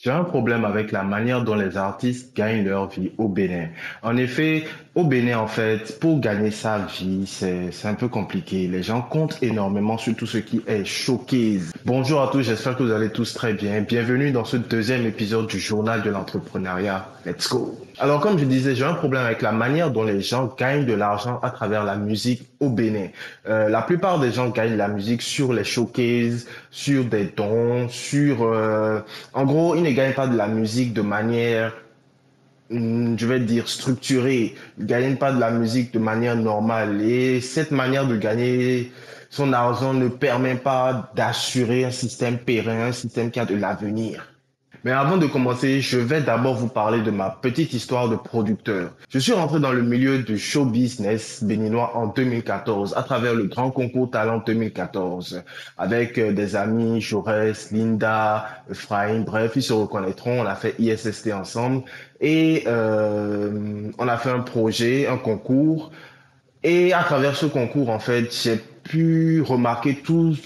J'ai un problème avec la manière dont les artistes gagnent leur vie au Bénin. En effet, au Bénin, en fait, pour gagner sa vie, c'est un peu compliqué. Les gens comptent énormément sur tout ce qui est showcase. Bonjour à tous, j'espère que vous allez tous très bien. Bienvenue dans ce deuxième épisode du Journal de l'entrepreneuriat. Let's go! Alors, comme je disais, j'ai un problème avec la manière dont les gens gagnent de l'argent à travers la musique au Bénin. La plupart des gens gagnent la musique sur les showcases, sur des dons, en gros, ils ne gagnent pas de la musique de manière, je vais dire, structurée. Ils ne gagnent pas de la musique de manière normale. Et cette manière de gagner son argent ne permet pas d'assurer un système périn, un système qui a de l'avenir. Mais avant de commencer, je vais d'abord vous parler de ma petite histoire de producteur. Je suis rentré dans le milieu du show business béninois en 2014 à travers le grand concours Talent 2014 avec des amis, Jaurès, Linda, Efraim, bref, ils se reconnaîtront. On a fait ISST ensemble et on a fait un projet, un concours. Et à travers ce concours, en fait, j'ai pu remarquer tout.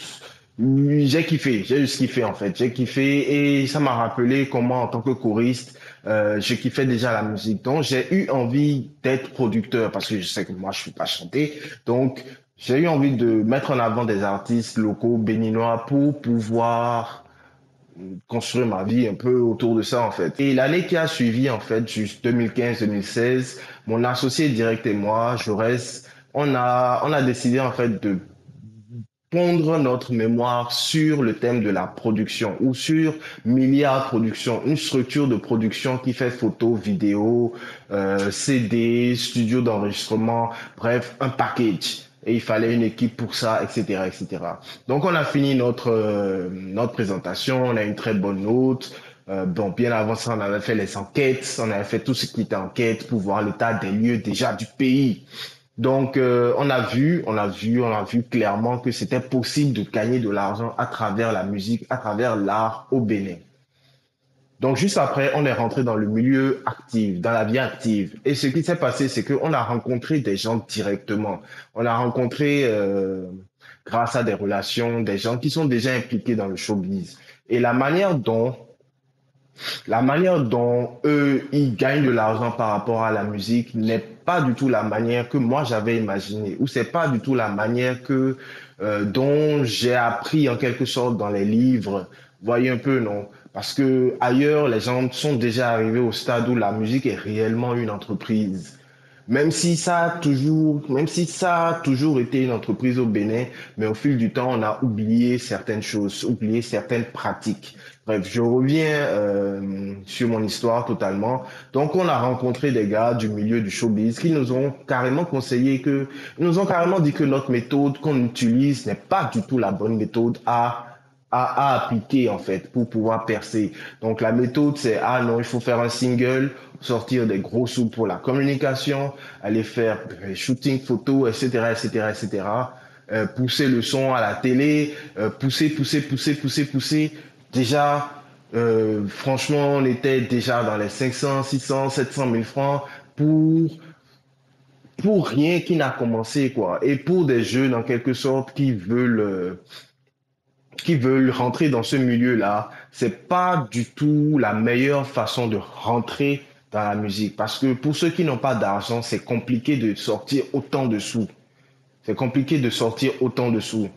J'ai kiffé, j'ai juste kiffé en fait, j'ai kiffé et ça m'a rappelé comment en tant que choriste, je kiffais déjà la musique. Donc j'ai eu envie d'être producteur parce que je sais que moi je ne suis pas chanter. Donc j'ai eu envie de mettre en avant des artistes locaux béninois pour pouvoir construire ma vie un peu autour de ça en fait. Et l'année qui a suivi en fait, juste 2015-2016, mon associé direct et moi, Jaurès, on a décidé en fait de pondre notre mémoire sur le thème de la production ou sur Milliard Production, une structure de production qui fait photos, vidéos, CD, studio d'enregistrement, bref, un package. Et il fallait une équipe pour ça, etc., etc. Donc on a fini notre présentation, on a une très bonne note. Bon, bien avant ça, on avait fait les enquêtes, on avait fait tout ce qui était enquête pour voir l'état des lieux déjà du pays. Donc, on a vu clairement que c'était possible de gagner de l'argent à travers la musique, à travers l'art au Bénin. Donc, juste après, on est rentré dans le milieu actif, dans la vie active. Et ce qui s'est passé, c'est qu'on a rencontré des gens directement. On a rencontré, grâce à des relations, des gens qui sont déjà impliqués dans le showbiz. Et la manière dont eux, ils gagnent de l'argent par rapport à la musique n'est pas du tout la manière que moi j'avais imaginé, ou c'est pas du tout la manière dont j'ai appris en quelque sorte dans les livres. Voyez un peu, non? Parce que ailleurs, les gens sont déjà arrivés au stade où la musique est réellement une entreprise. Même si ça a toujours été une entreprise au Bénin, mais au fil du temps, on a oublié certaines choses, oublié certaines pratiques. Bref, je reviens sur mon histoire totalement. Donc, on a rencontré des gars du milieu du showbiz qui nous ont carrément conseillé ils nous ont carrément dit que notre méthode qu'on utilise n'est pas du tout la bonne méthode à appliquer en fait pour pouvoir percer. Donc la méthode c'est ah non, il faut faire un single, sortir des gros sous pour la communication, aller faire des shootings photos, etc., etc., etc. Pousser le son à la télé, pousser. Déjà, franchement, on était déjà dans les 500, 600, 700 000 francs pour pour rien qui n'a commencé quoi. Et pour des jeunes en quelque sorte qui veulent rentrer dans ce milieu-là, c'est pas du tout la meilleure façon de rentrer dans la musique. Parce que pour ceux qui n'ont pas d'argent, c'est compliqué de sortir autant de sous. C'est compliqué de sortir autant de sous.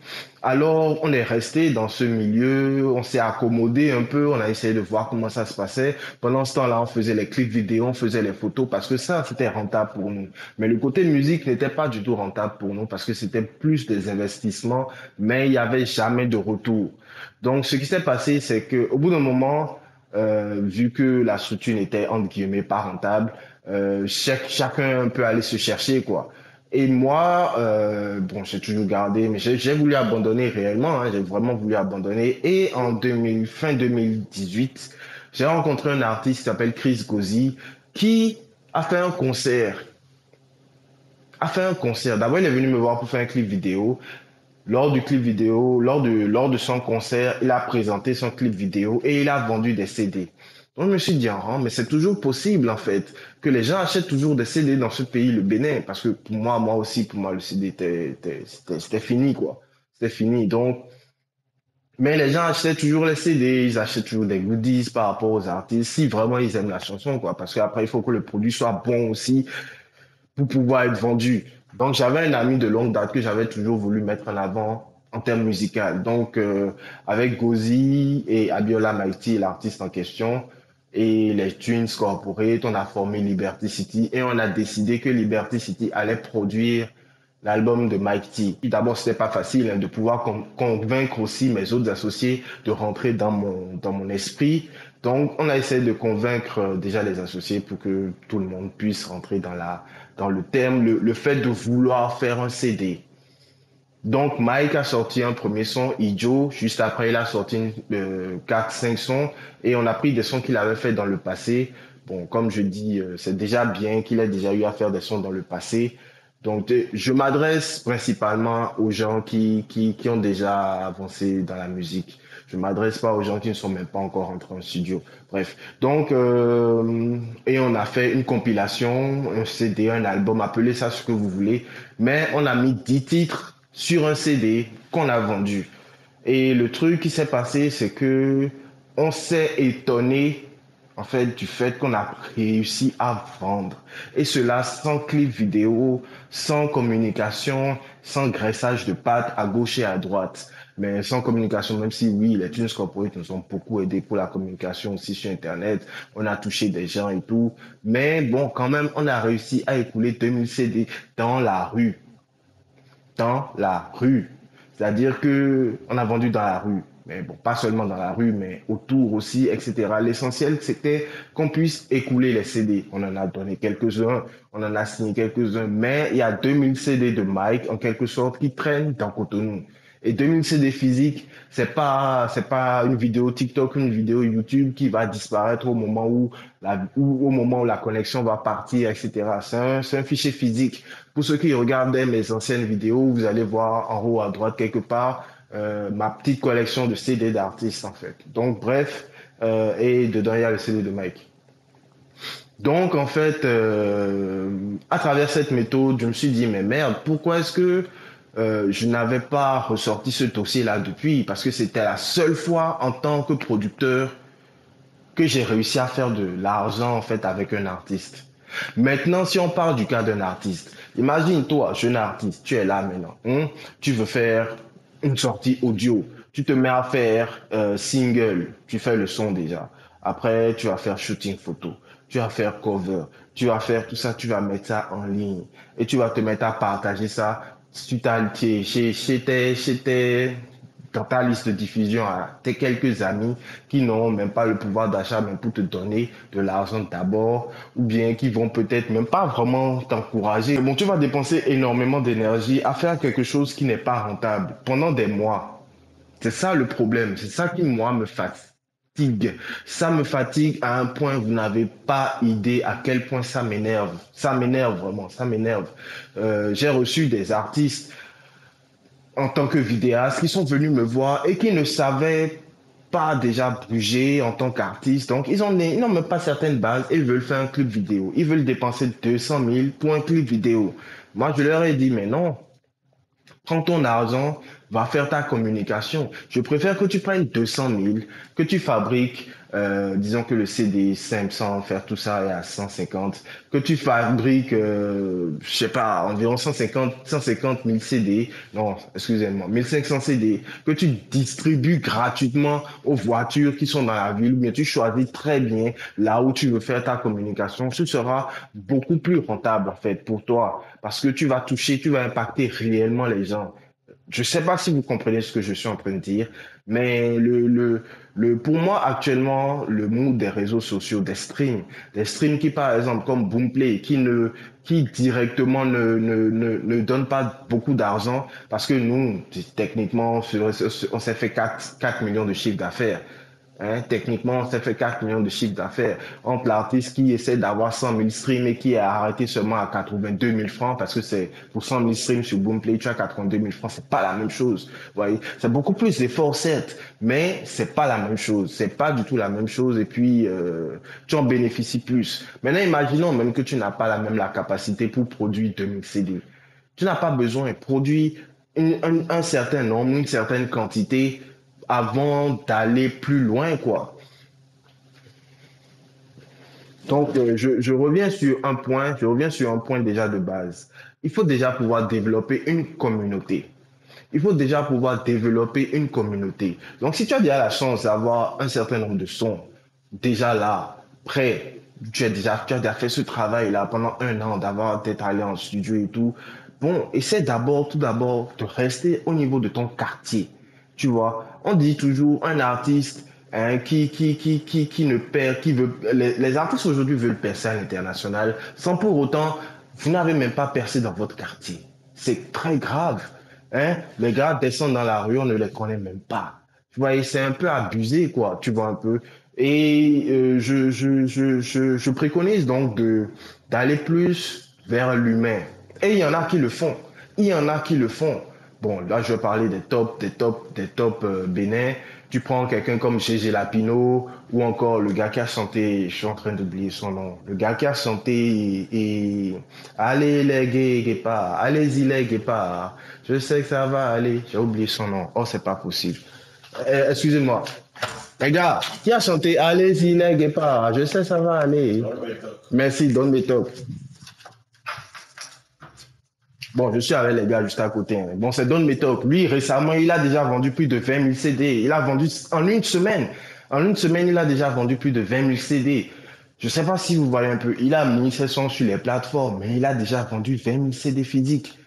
Alors, on est resté dans ce milieu, on s'est accommodé un peu, on a essayé de voir comment ça se passait. Pendant ce temps-là, on faisait les clips vidéo, on faisait les photos parce que ça, c'était rentable pour nous. Mais le côté musique n'était pas du tout rentable pour nous parce que c'était plus des investissements, mais il n'y avait jamais de retour. Donc, ce qui s'est passé, c'est que au bout d'un moment, vu que la structure n'était entre guillemets pas rentable, chacun peut aller se chercher quoi. Et moi, bon, j'ai toujours gardé, mais j'ai voulu abandonner réellement, hein, j'ai vraiment voulu abandonner. Et fin 2018, j'ai rencontré un artiste qui s'appelle Chris Gozi, qui a fait un concert. D'abord, il est venu me voir pour faire un clip vidéo. Lors du clip vidéo, lors de son concert, il a présenté son clip vidéo et il a vendu des CD. Donc, je me suis dit, ah, mais c'est toujours possible, en fait, que les gens achètent toujours des CD dans ce pays, le Bénin, parce que moi aussi, pour moi, le CD, c'était fini, quoi. C'était fini. Donc, Mais les gens achètent toujours les CD, ils achètent toujours des goodies par rapport aux artistes, si vraiment ils aiment la chanson, quoi. Parce qu'après, il faut que le produit soit bon aussi pour pouvoir être vendu. Donc, j'avais un ami de longue date que j'avais toujours voulu mettre en avant en termes musicaux. Donc, avec Gozi et Abiola Mighty, l'artiste en question, et les Tunes Corporate, on a formé Liberty City et on a décidé que Liberty City allait produire l'album de Mike T. D'abord, c'était pas facile hein, de pouvoir convaincre aussi mes autres associés de rentrer dans mon esprit. Donc, on a essayé de convaincre déjà les associés pour que tout le monde puisse rentrer dans le thème, le fait de vouloir faire un CD. Donc, Mike a sorti un premier son, Ijo. Juste après, il a sorti 4-5 sons et on a pris des sons qu'il avait fait dans le passé. Bon, comme je dis, c'est déjà bien qu'il ait déjà eu à faire des sons dans le passé. Donc, je m'adresse principalement aux gens qui ont déjà avancé dans la musique. Je m'adresse pas aux gens qui ne sont même pas encore entrés en studio. Bref. Donc, et on a fait une compilation, un CD, un album, appelez ça ce que vous voulez. Mais on a mis 10 titres sur un CD qu'on a vendu. Et le truc qui s'est passé, c'est que on s'est étonné en fait du fait qu'on a réussi à vendre. Et cela sans clip vidéo, sans communication, sans graissage de pattes à gauche et à droite. Mais sans communication, même si oui, les Tunes Corporate nous ont beaucoup aidé pour la communication aussi sur Internet. On a touché des gens et tout. Mais bon, quand même, on a réussi à écouler 2000 CD dans la rue dans la rue. C'est-à-dire que on a vendu dans la rue. Mais bon, pas seulement dans la rue, mais autour aussi, etc. L'essentiel, c'était qu'on puisse écouler les CD. On en a donné quelques-uns, on en a signé quelques-uns, mais il y a 2000 CD de Mike, en quelque sorte, qui traînent dans Cotonou. Et 2000 CD physiques, c'est pas une vidéo TikTok, une vidéo YouTube qui va disparaître au moment où la connexion va partir, etc. C'est un fichier physique. Pour ceux qui regardaient mes anciennes vidéos, vous allez voir en haut à droite quelque part ma petite collection de CD d'artistes en fait. Donc bref, et dedans il y a le CD de Mike. Donc en fait, à travers cette méthode, je me suis dit mais merde, pourquoi est-ce que je n'avais pas ressorti ce dossier-là depuis? Parce que c'était la seule fois en tant que producteur que j'ai réussi à faire de l'argent en fait avec un artiste. Maintenant, si on parle du cas d'un artiste, imagine toi, jeune artiste, tu es là maintenant, hein, tu veux faire une sortie audio, tu te mets à faire single, tu fais le son déjà. Après, tu vas faire shooting photo, tu vas faire cover, tu vas faire tout ça, tu vas mettre ça en ligne et tu vas te mettre à partager ça chez tes dans ta liste de diffusion à tes quelques amis qui n'ont même pas le pouvoir d'achat même pour te donner de l'argent d'abord ou bien qui vont peut-être même pas vraiment t'encourager. Bon, tu vas dépenser énormément d'énergie à faire quelque chose qui n'est pas rentable pendant des mois. C'est ça le problème. C'est ça qui, moi, me fatigue. Ça me fatigue à un point, vous n'avez pas idée à quel point ça m'énerve. Ça m'énerve vraiment, ça m'énerve. J'ai reçu des artistes en tant que vidéaste qui sont venus me voir et qui ne savaient pas déjà bouger en tant qu'artiste. Donc, ils n'ont même pas certaines bases et ils veulent faire un clip vidéo. Ils veulent dépenser 200 000 pour un clip vidéo. Moi, je leur ai dit, mais non, prends ton argent, va faire ta communication. Je préfère que tu prennes 200 000, que tu fabriques, disons que le CD 500, faire tout ça est à 150, que tu fabriques, je sais pas, environ 150 000 CD, non, excusez-moi, 1500 CD, que tu distribues gratuitement aux voitures qui sont dans la ville, ou bien tu choisis très bien là où tu veux faire ta communication, ce sera beaucoup plus rentable en fait pour toi, parce que tu vas toucher, tu vas impacter réellement les gens. Je sais pas si vous comprenez ce que je suis en train de dire, mais pour moi, actuellement, le monde des réseaux sociaux, des streams qui, par exemple, comme Boomplay, qui directement ne donnent pas beaucoup d'argent parce que nous, techniquement, on s'est fait 4 millions de chiffres d'affaires. Hein, techniquement, ça fait 4 millions de chiffre d'affaires. Entre l'artiste qui essaie d'avoir 100 000 streams et qui a arrêté seulement à 82 000 francs parce que c'est pour 100 000 streams sur Boomplay, tu as 82 000 francs, c'est pas la même chose. Vous voyez, c'est beaucoup plus d'efforts, certes, mais c'est pas la même chose. C'est pas du tout la même chose et puis tu en bénéficies plus. Maintenant, imaginons même que tu n'as pas la capacité pour produire 2000 CD. Tu n'as pas besoin de produire un certain nombre, une certaine quantité avant d'aller plus loin, quoi. Donc, je reviens sur un point déjà de base. Il faut déjà pouvoir développer une communauté. Il faut déjà pouvoir développer une communauté. Donc, si tu as déjà la chance d'avoir un certain nombre de sons, déjà là, prêt, tu as déjà fait ce travail-là pendant un an, d'être allé en studio et tout. Bon, essaie d'abord, tout d'abord, de rester au niveau de ton quartier. Tu vois, on dit toujours un artiste hein, qui ne perd, qui veut, les artistes aujourd'hui veulent percer à l'international sans pour autant, vous n'avez même pas percé dans votre quartier. C'est très grave. Hein? Les gars descendent dans la rue, on ne les connaît même pas. Tu vois, et c'est un peu abusé, quoi, tu vois un peu. Et je préconise donc d'aller plus vers l'humain. Et il y en a qui le font. Il y en a qui le font. Bon, là, je vais parler des tops bénins. Tu prends quelqu'un comme Gégé Lapino ou encore le gars qui a chanté, je suis en train d'oublier son nom, le gars qui a chanté Allez les guépards, allez-y les guépards, je sais que ça va aller, j'ai oublié son nom, oh c'est pas possible. Excusez-moi, les gars, qui a chanté Allez-y les guépards, je sais que ça va aller. Merci, donne mes top. Bon, je suis avec les gars juste à côté. Hein. Bon, c'est Don Métoc. Lui, récemment, il a déjà vendu plus de 20 000 CD. Il a vendu en une semaine. En une semaine, il a déjà vendu plus de 20 000 CD. Je ne sais pas si vous voyez un peu. Il a mis ses sons sur les plateformes, mais il a déjà vendu 20 000 CD physiques.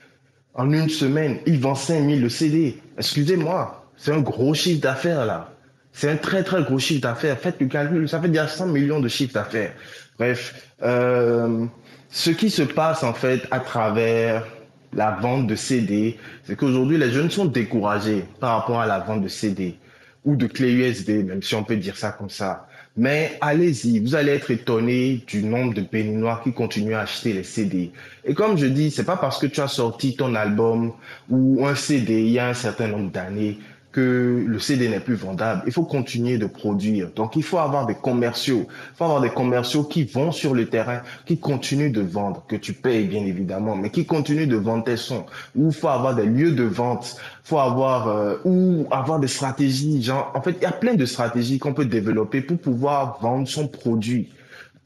En une semaine, il vend 5 000 le CD. Excusez-moi, c'est un gros chiffre d'affaires là. C'est un très très gros chiffre d'affaires. Faites le calcul, ça fait déjà 100 millions de chiffre d'affaires. Bref, ce qui se passe en fait à travers la vente de CD, c'est qu'aujourd'hui les jeunes sont découragés par rapport à la vente de CD ou de clés USB, même si on peut dire ça comme ça. Mais allez-y, vous allez être étonné du nombre de Béninois qui continuent à acheter les CD. Et comme je dis, c'est pas parce que tu as sorti ton album ou un CD il y a un certain nombre d'années que le CD n'est plus vendable. Il faut continuer de produire. Donc, il faut avoir des commerciaux. Il faut avoir des commerciaux qui vont sur le terrain, qui continuent de vendre, que tu payes bien évidemment, mais qui continuent de vendre tes sons. Ou il faut avoir des lieux de vente. Il faut avoir, ou avoir des stratégies. Genre, en fait, il y a plein de stratégies qu'on peut développer pour pouvoir vendre son produit.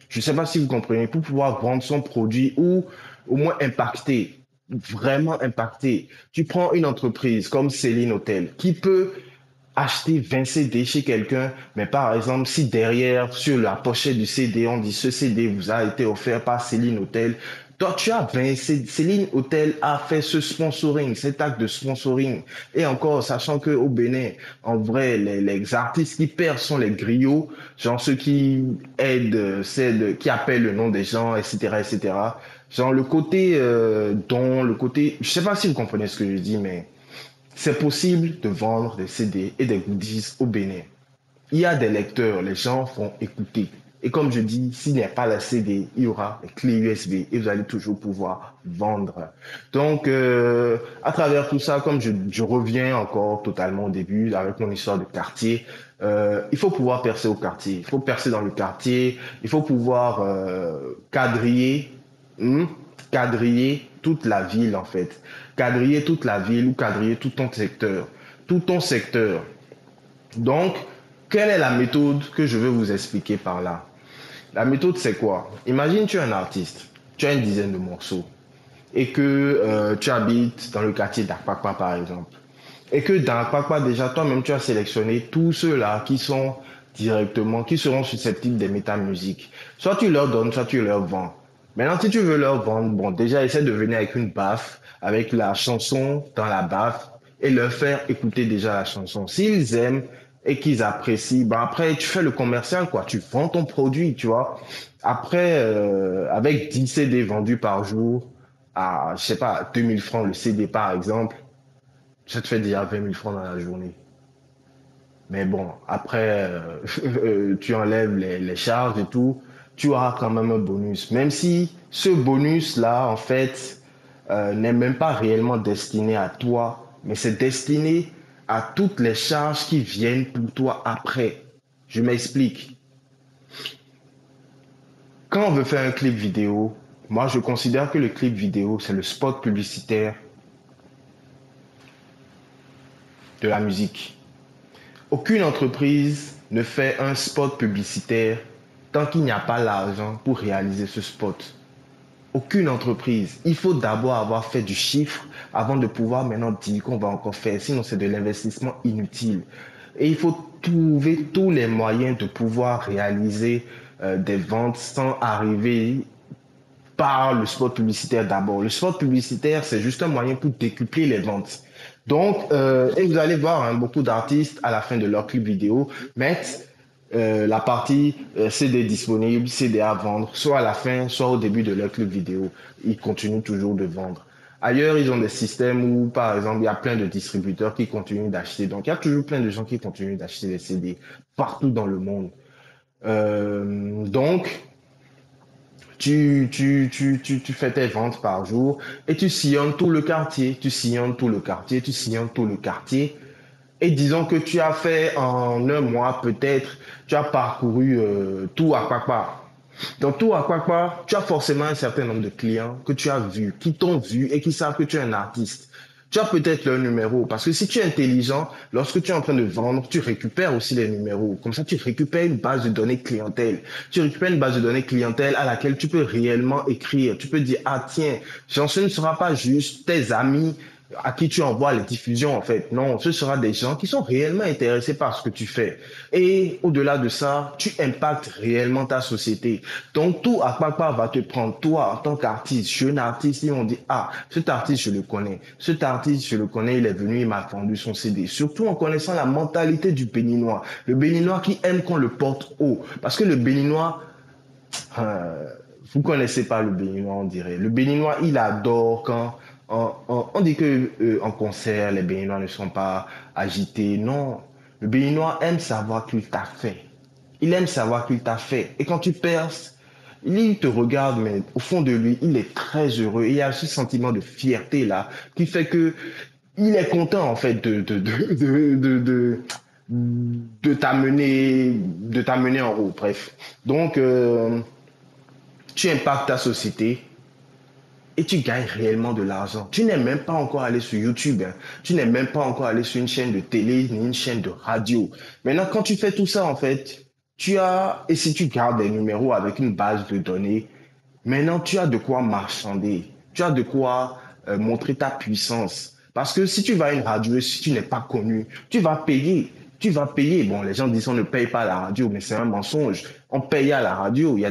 Je ne sais pas si vous comprenez, pour pouvoir vendre son produit ou au moins impacter, vraiment impacter. Tu prends une entreprise comme Céline Hotel qui peut acheter 20 CD chez quelqu'un, mais par exemple, si derrière, sur la pochette du CD, on dit ce CD vous a été offert par Céline Hotel, toi, tu as 20, Céline Hotel a fait ce sponsoring, cet acte de sponsoring. Et encore, sachant que au Bénin, en vrai, les artistes qui perdent sont les griots, genre ceux qui aident, qui appellent le nom des gens, etc., etc. Genre le côté, je sais pas si vous comprenez ce que je dis, mais c'est possible de vendre des CD et des goodies au Bénin. Il y a des lecteurs, les gens vont écouter. Et comme je dis, s'il n'y a pas la CD, il y aura les clés USB et vous allez toujours pouvoir vendre. Donc, à travers tout ça, comme je reviens encore totalement au début avec mon histoire de quartier, il faut pouvoir percer au quartier. Il faut percer dans le quartier. Il faut pouvoir quadriller, hmm, quadriller toute la ville en fait. Quadriller toute la ville ou quadriller tout ton secteur. Tout ton secteur. Donc, quelle est la méthode que je veux vous expliquer par là? La méthode, c'est quoi? Imagine, tu es un artiste, tu as une dizaine de morceaux et que tu habites dans le quartier d'Akpakpa, par exemple. Et que dans Akpakpa, déjà, toi-même, tu as sélectionné tous ceux-là qui sont directement, qui seront susceptibles d'aimer ta musique. Soit tu leur donnes, soit tu leur vends. Maintenant, si tu veux leur vendre, bon, déjà, essaie de venir avec une baffe, avec la chanson dans la baffe et leur faire écouter déjà la chanson. S'ils aiment et qu'ils apprécient, ben après, tu fais le commercial, quoi. Tu vends ton produit, tu vois. Après, avec 10 CD vendus par jour, à, je sais pas, 2000 francs le CD par exemple, ça te fait déjà 20 000 francs dans la journée. Mais bon, après, tu enlèves les charges et tout, tu auras quand même un bonus. Même si ce bonus-là, en fait, n'est même pas réellement destiné à toi, mais c'est destiné à toutes les charges qui viennent pour toi après. Je m'explique. Quand on veut faire un clip vidéo, moi je considère que le clip vidéo, c'est le spot publicitaire de la musique. Aucune entreprise ne fait un spot publicitaire tant qu'il n'y a pas l'argent pour réaliser ce spot. Aucune entreprise. Il faut d'abord avoir fait du chiffre avant de pouvoir maintenant dire qu'on va encore faire. Sinon, c'est de l'investissement inutile. Et il faut trouver tous les moyens de pouvoir réaliser des ventes sans arriver par le spot publicitaire d'abord. Le spot publicitaire, c'est juste un moyen pour décupler les ventes. Donc, et vous allez voir, hein, beaucoup d'artistes, à la fin de leur clip vidéo, mettent la partie CD disponible, CD à vendre, soit à la fin, soit au début de leur clip vidéo. Ils continuent toujours de vendre. Ailleurs, ils ont des systèmes où, par exemple, il y a plein de distributeurs qui continuent d'acheter. Donc, il y a toujours plein de gens qui continuent d'acheter des CD partout dans le monde. Donc, tu fais tes ventes par jour et tu sillonnes tout le quartier, tu sillonnes tout le quartier, tu sillonnes tout le quartier. Et disons que tu as fait en un mois, peut-être, tu as parcouru tout Akpakpa. Dans tout Akpakpa, tu as forcément un certain nombre de clients que tu as vus, qui t'ont vu et qui savent que tu es un artiste. Tu as peut-être leur numéro, parce que si tu es intelligent, lorsque tu es en train de vendre, tu récupères aussi les numéros. Comme ça, tu récupères une base de données clientèle. Tu récupères une base de données clientèle à laquelle tu peux réellement écrire. Tu peux dire, ah tiens, ce ne sera pas juste tes amis à qui tu envoies les diffusions, en fait. Non, ce sera des gens qui sont réellement intéressés par ce que tu fais. Et au-delà de ça, tu impactes réellement ta société. Donc, tout à part va te prendre, toi, en tant qu'artiste, jeune artiste, et on dit, ah, cet artiste, je le connais. Cet artiste, je le connais, il est venu, il m'a vendu son CD. Surtout en connaissant la mentalité du Béninois. Le Béninois qui aime qu'on le porte haut. Parce que le Béninois, euh, vous connaissez pas le Béninois, on dirait. Le Béninois, il adore quand on dit que en concert, les Béninois ne sont pas agités. Non, le Béninois aime savoir qu'il t'a fait. Il aime savoir qu'il t'a fait. Et quand tu perces, il te regarde, mais au fond de lui, il est très heureux. Et il y a ce sentiment de fierté là qui fait que il est content en fait de t'amener en haut. Bref. Donc, tu impactes ta société et tu gagnes réellement de l'argent. Tu n'es même pas encore allé sur YouTube, hein. Tu n'es même pas encore allé sur une chaîne de télé ni une chaîne de radio. Maintenant, quand tu fais tout ça, en fait, et si tu gardes des numéros avec une base de données, maintenant, tu as de quoi marchander. Tu as de quoi montrer ta puissance. Parce que si tu vas à une radio et si tu n'es pas connu, tu vas payer. Tu vas payer. Bon, les gens disent on ne paye pas à la radio, mais c'est un mensonge. On paye à la radio. Il y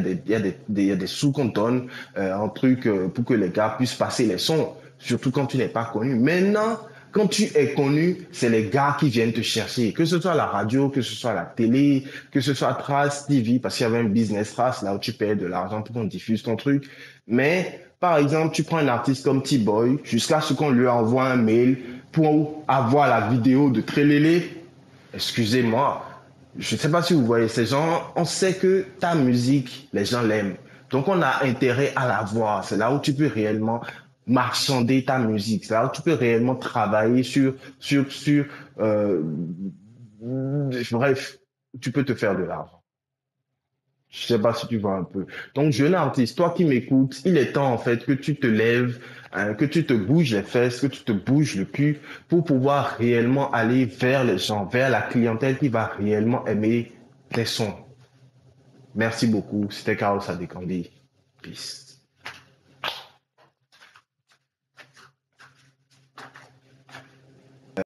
a des sous qu'on donne, un truc pour que les gars puissent passer les sons. Surtout quand tu n'es pas connu. Maintenant, quand tu es connu, c'est les gars qui viennent te chercher. Que ce soit la radio, que ce soit la télé, que ce soit Trace TV, parce qu'il y avait un business Trace là où tu payes de l'argent pour qu'on diffuse ton truc. Mais, par exemple, tu prends un artiste comme T-Boy, jusqu'à ce qu'on lui envoie un mail pour avoir la vidéo de Trélélé. Excusez-moi, je ne sais pas si vous voyez ces gens, on sait que ta musique, les gens l'aiment. Donc on a intérêt à la voir. C'est là où tu peux réellement marchander ta musique. C'est là où tu peux réellement travailler euh, bref, tu peux te faire de l'argent. Je sais pas si tu vois un peu. Donc, jeune artiste, toi qui m'écoutes, il est temps en fait que tu te lèves, hein, que tu te bouges les fesses, que tu te bouges le cul pour pouvoir réellement aller vers les gens, vers la clientèle qui va réellement aimer tes sons. Merci beaucoup. C'était Carlos Adekandi. Peace.